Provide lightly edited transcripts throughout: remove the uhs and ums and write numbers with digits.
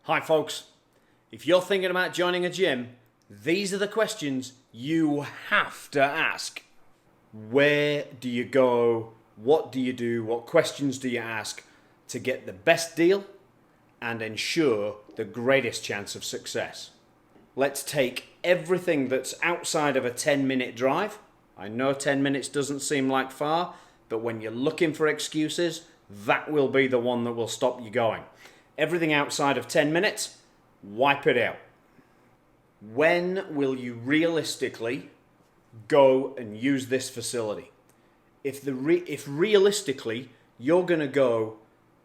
Hi folks, if you're thinking about joining a gym, these are the questions you have to ask. Where do you go? What do you do? What questions do you ask to get the best deal and ensure the greatest chance of success? Let's take everything that's outside of a 10-minute drive. I know 10 minutes doesn't seem like far, but when you're looking for excuses, that will be the one that will stop you going. Everything outside of 10 minutes, wipe it out. When will you realistically go and use this facility? If realistically you're going to go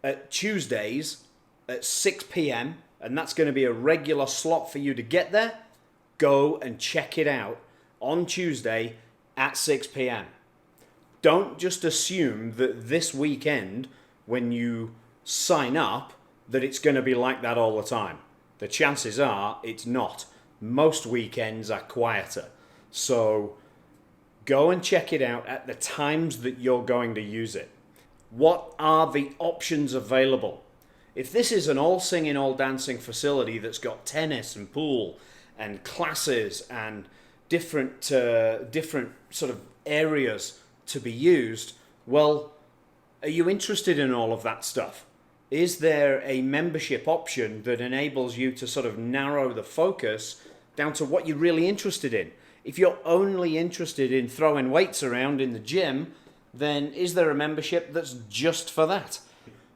at Tuesdays at 6 p.m. and that's going to be a regular slot for you to get there, go and check it out on Tuesday at 6 p.m. Don't just assume that this weekend when you sign up that it's going to be like that all the time. The chances are it's not. Most weekends are quieter. So go and check it out at the times that you're going to use it. What are the options available? If this is an all singing, all dancing facility that's got tennis and pool and classes and different sort of areas to be used, well, are you interested in all of that stuff? Is there a membership option that enables you to sort of narrow the focus down to what you're really interested in? If you're only interested in throwing weights around in the gym, then is there a membership that's just for that?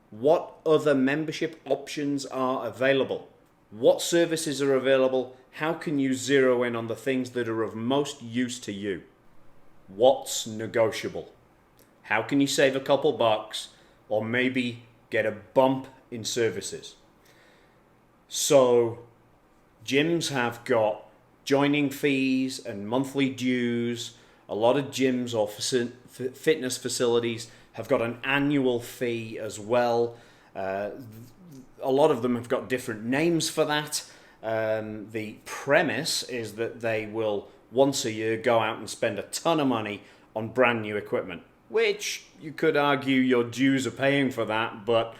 What other membership options are available? What services are available? How can you zero in on the things that are of most use to you? What's negotiable? How can you save a couple bucks or maybe get a bump in services? So gyms have got joining fees and monthly dues. A lot of gyms or fitness facilities have got an annual fee as well. A lot of them have got different names for that. The premise is that they will once a year go out and spend a ton of money on brand new equipment, which you could argue your dues are paying for that, but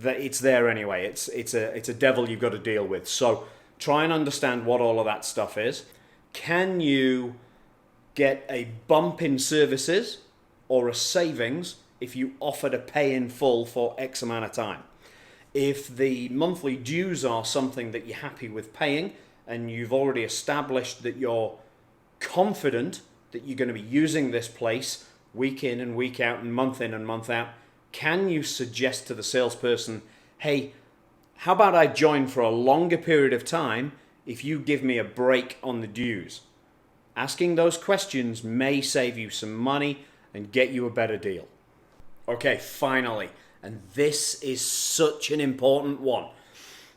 it's there anyway. It's a devil you've got to deal with. So try and understand what all of that stuff is. Can you get a bump in services or a savings if you offer to pay in full for X amount of time? If the monthly dues are something that you're happy with paying and you've already established that you're confident that you're going to be using this place week in and week out and month in and month out, can you suggest to the salesperson, hey, how about I join for a longer period of time if you give me a break on the dues? Asking those questions may save you some money and get you a better deal. Okay, finally, and this is such an important one.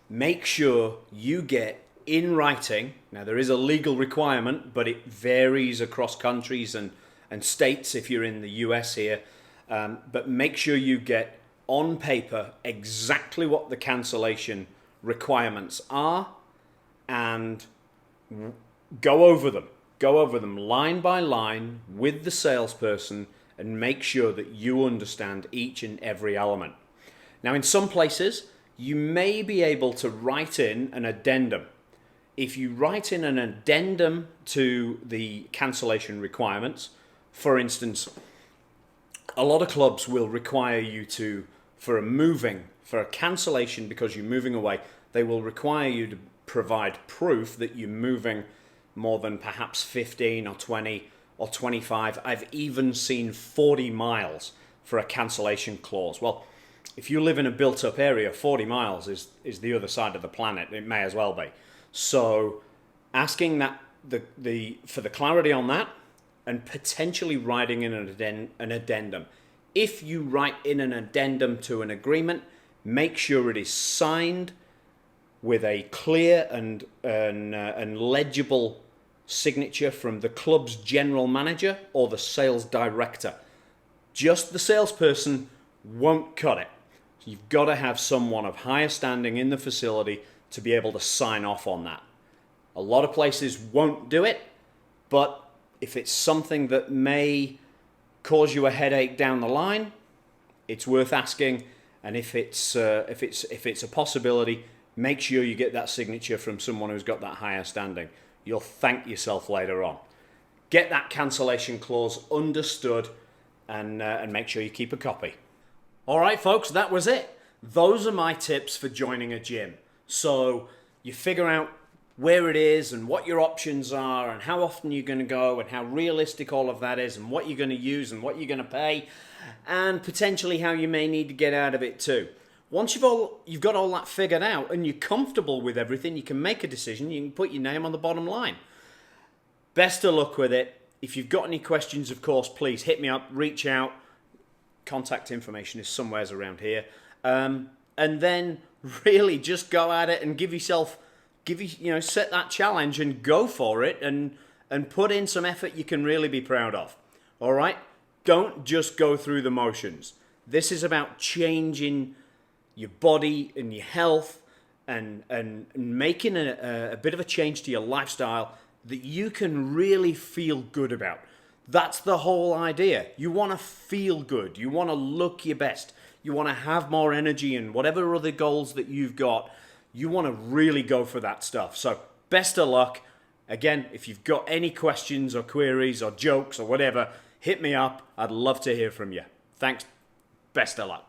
Make sure you get in writing. Now, there is a legal requirement, but it varies across countries and states if you're in the US here. But make sure you get on paper exactly what the cancellation requirements are and go over them. Go over them line by line with the salesperson and make sure that you understand each and every element. Now, in some places, you may be able to write in an addendum. If you write in an addendum to the cancellation requirements, for instance, a lot of clubs will require you to, for a cancellation because you're moving away, they will require you to provide proof that you're moving more than perhaps 15 or 20 or 25. I've even seen 40 miles for a cancellation clause. Well, if you live in a built-up area, 40 miles is the other side of the planet. It may as well be. So asking that for the clarity on that and potentially writing in an addendum. If you write in an addendum to an agreement, make sure it is signed with a clear and legible signature from the club's general manager or the sales director. Just the salesperson won't cut it. You've got to have someone of higher standing in the facility to be able to sign off on that. A lot of places won't do it, but if it's something that may cause you a headache down the line, it's worth asking. And if it's a possibility, make sure you get that signature from someone who's got that higher standing. You'll thank yourself later on. Get that cancellation clause understood, and make sure you keep a copy. All right, folks, that was it. Those are my tips for joining a gym. So you figure out where it is and what your options are and how often you're going to go and how realistic all of that is and what you're going to use and what you're going to pay and potentially how you may need to get out of it too. Once you've got all that figured out and you're comfortable with everything, you can make a decision, you can put your name on the bottom line. Best of luck with it. If you've got any questions, of course, please hit me up, reach out. Contact information is somewhere around here. And then really just go at it and set that challenge and go for it and put in some effort you can really be proud of. All right? Don't just go through the motions. This is about changing your body and your health and making a bit of a change to your lifestyle that you can really feel good about. That's the whole idea. You want to feel good. You want to look your best. You want to have more energy and whatever other goals that you've got. You want to really go for that stuff. So best of luck. Again, if you've got any questions or queries or jokes or whatever, hit me up. I'd love to hear from you. Thanks. Best of luck.